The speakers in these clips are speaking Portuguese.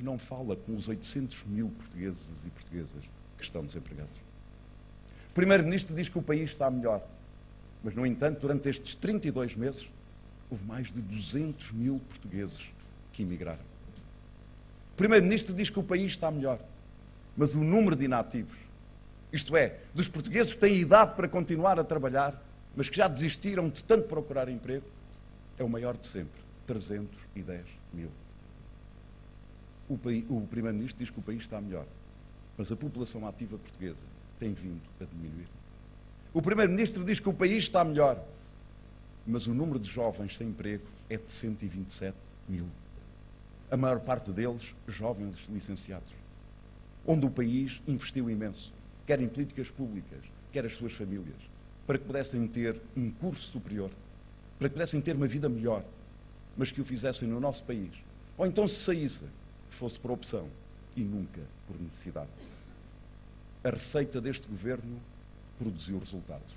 que não fala com os 800 mil portugueses e portuguesas que estão desempregados. O Primeiro-Ministro diz que o país está melhor, mas, no entanto, durante estes 32 meses, houve mais de 200 mil portugueses que emigraram. O Primeiro-Ministro diz que o país está melhor, mas o número de inativos, isto é, dos portugueses que têm idade para continuar a trabalhar, mas que já desistiram de tanto procurar emprego, é o maior de sempre, 310 mil. O Primeiro-Ministro diz que o país está melhor, mas a população ativa portuguesa tem vindo a diminuir. O Primeiro-Ministro diz que o país está melhor, mas o número de jovens sem emprego é de 127 mil. A maior parte deles, jovens licenciados, onde o país investiu imenso, quer em políticas públicas, quer as suas famílias, para que pudessem ter um curso superior, para que pudessem ter uma vida melhor, mas que o fizessem no nosso país. Ou então, se saíssem, fosse por opção e nunca por necessidade. A receita deste governo produziu resultados.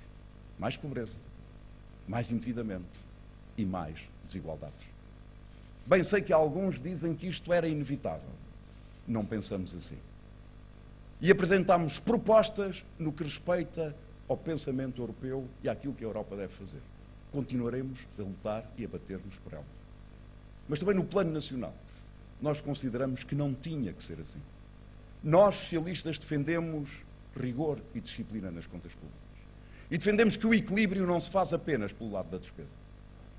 Mais pobreza, mais endividamento e mais desigualdades. Bem, sei que alguns dizem que isto era inevitável. Não pensamos assim. E apresentámos propostas no que respeita ao pensamento europeu e àquilo que a Europa deve fazer. Continuaremos a lutar e a bater-nos por ela. Mas também no plano nacional, nós consideramos que não tinha que ser assim. Nós, socialistas, defendemos rigor e disciplina nas contas públicas. E defendemos que o equilíbrio não se faz apenas pelo lado da despesa.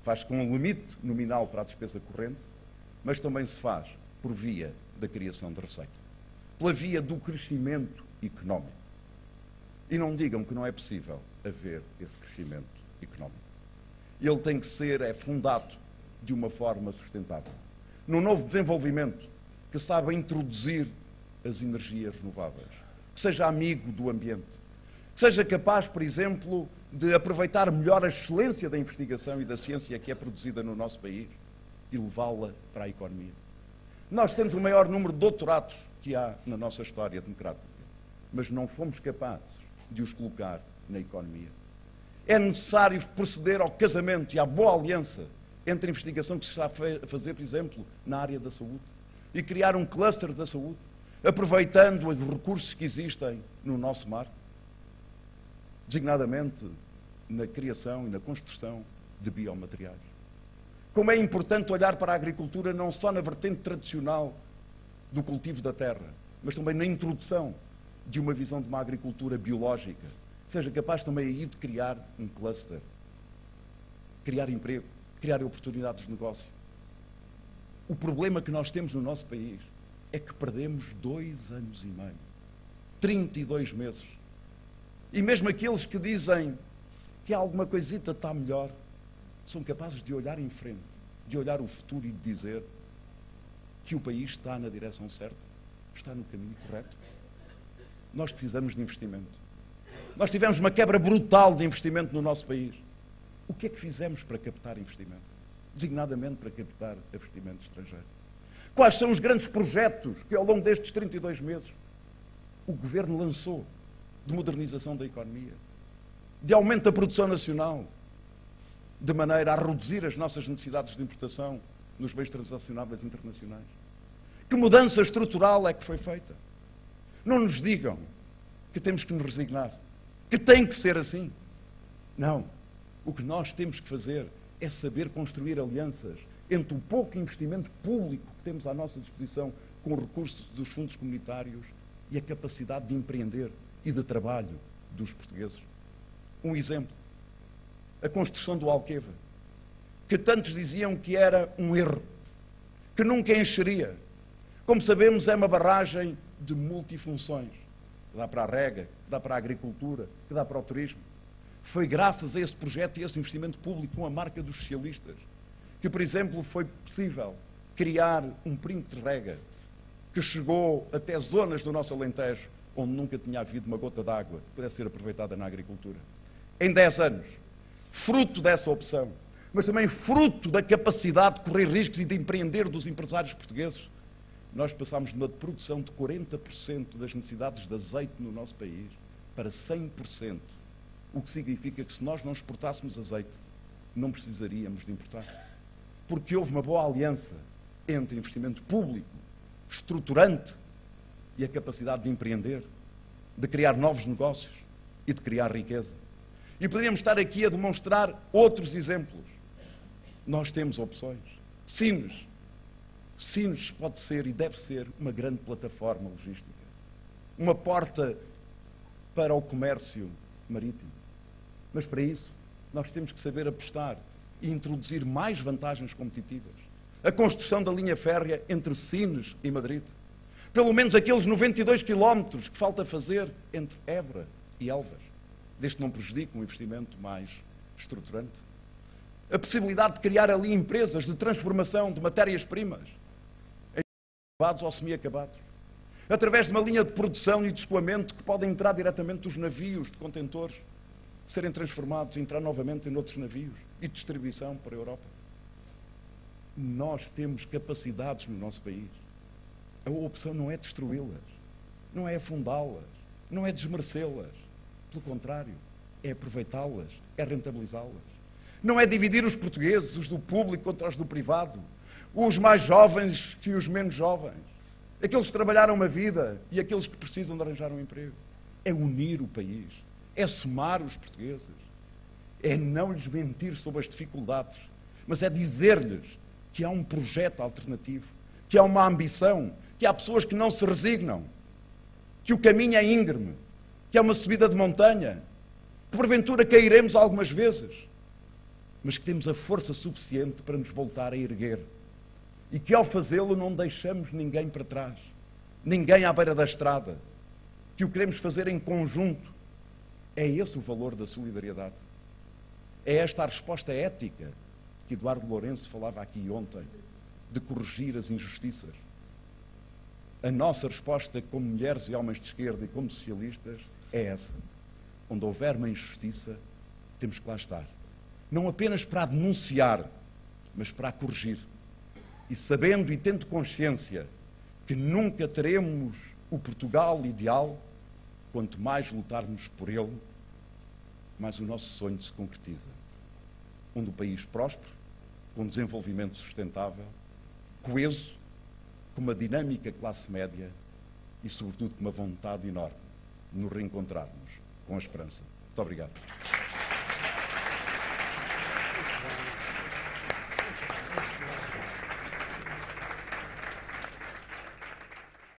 Faz com um limite nominal para a despesa corrente, mas também se faz por via da criação de receita, pela via do crescimento económico. E não digam que não é possível haver esse crescimento económico. Ele tem que ser fundado de uma forma sustentável, num novo desenvolvimento que saiba introduzir as energias renováveis, que seja amigo do ambiente, que seja capaz, por exemplo, de aproveitar melhor a excelência da investigação e da ciência que é produzida no nosso país e levá-la para a economia. Nós temos o maior número de doutorados que há na nossa história democrática, mas não fomos capazes de os colocar na economia. É necessário proceder ao casamento e à boa aliança entre a investigação que se está a fazer, por exemplo, na área da saúde, e criar um cluster da saúde, aproveitando os recursos que existem no nosso mar, designadamente na criação e na construção de biomateriais. Como é importante olhar para a agricultura não só na vertente tradicional do cultivo da terra, mas também na introdução de uma visão de uma agricultura biológica, que seja capaz também aí de criar um cluster, criar emprego, criar oportunidades de negócio. O problema que nós temos no nosso país é que perdemos 2 anos e meio, 32 meses. E mesmo aqueles que dizem que alguma coisita está melhor, são capazes de olhar em frente, de olhar o futuro e de dizer que o país está na direção certa, está no caminho correto. Nós precisamos de investimento. Nós tivemos uma quebra brutal de investimento no nosso país. O que é que fizemos para captar investimento? Designadamente para captar investimento estrangeiro. Quais são os grandes projetos que ao longo destes 32 meses o Governo lançou de modernização da economia, de aumento da produção nacional, de maneira a reduzir as nossas necessidades de importação nos bens transacionáveis internacionais? Que mudança estrutural é que foi feita? Não nos digam que temos que nos resignar, que tem que ser assim. Não. O que nós temos que fazer é saber construir alianças entre o pouco investimento público que temos à nossa disposição com os recursos dos fundos comunitários e a capacidade de empreender e de trabalho dos portugueses. Um exemplo, a construção do Alqueva, que tantos diziam que era um erro, que nunca encheria. Como sabemos, é uma barragem de multifunções, que dá para a rega, que dá para a agricultura, que dá para o turismo. Foi graças a esse projeto e a esse investimento público com a marca dos socialistas que, por exemplo, foi possível criar um perímetro de rega que chegou até zonas do nosso Alentejo onde nunca tinha havido uma gota d'água que pudesse ser aproveitada na agricultura. Em 10 anos, fruto dessa opção, mas também fruto da capacidade de correr riscos e de empreender dos empresários portugueses, nós passámos de uma produção de 40% das necessidades de azeite no nosso país para 100%. O que significa que se nós não exportássemos azeite, não precisaríamos de importar. Porque houve uma boa aliança entre investimento público estruturante e a capacidade de empreender, de criar novos negócios e de criar riqueza. E poderíamos estar aqui a demonstrar outros exemplos. Nós temos opções. Sines. Sines pode ser e deve ser uma grande plataforma logística. Uma porta para o comércio marítimo. Mas para isso, nós temos que saber apostar e introduzir mais vantagens competitivas. A construção da linha férrea entre Sines e Madrid. Pelo menos aqueles 92 quilómetros que falta fazer entre Évora e Elvas, desde que não prejudique um investimento mais estruturante. A possibilidade de criar ali empresas de transformação de matérias-primas, em acabados ou semi-acabados, através de uma linha de produção e de escoamento que podem entrar diretamente dos navios de contentores, serem transformados e entrar novamente em outros navios, e distribuição para a Europa. Nós temos capacidades no nosso país. A opção não é destruí-las, não é afundá-las, não é desmerecê-las. Pelo contrário, é aproveitá-las, é rentabilizá-las. Não é dividir os portugueses, os do público contra os do privado, os mais jovens que os menos jovens, aqueles que trabalharam uma vida e aqueles que precisam de arranjar um emprego. É unir o país, é somar os portugueses, é não lhes mentir sobre as dificuldades, mas é dizer-lhes que há um projeto alternativo, que há uma ambição, que há pessoas que não se resignam, que o caminho é íngreme, que é uma subida de montanha, que porventura cairemos algumas vezes, mas que temos a força suficiente para nos voltar a erguer. E que ao fazê-lo não deixamos ninguém para trás, ninguém à beira da estrada, que o queremos fazer em conjunto. É esse o valor da solidariedade. É esta a resposta ética que Eduardo Lourenço falava aqui ontem, de corrigir as injustiças. A nossa resposta como mulheres e homens de esquerda e como socialistas é essa. Onde houver uma injustiça, temos que lá estar. Não apenas para a denunciar, mas para a corrigir. E sabendo e tendo consciência que nunca teremos o Portugal ideal, quanto mais lutarmos por ele, mais o nosso sonho se concretiza. Um país próspero, com desenvolvimento sustentável, coeso, com uma dinâmica classe média e, sobretudo, com uma vontade enorme de nos reencontrarmos com a esperança. Muito obrigado.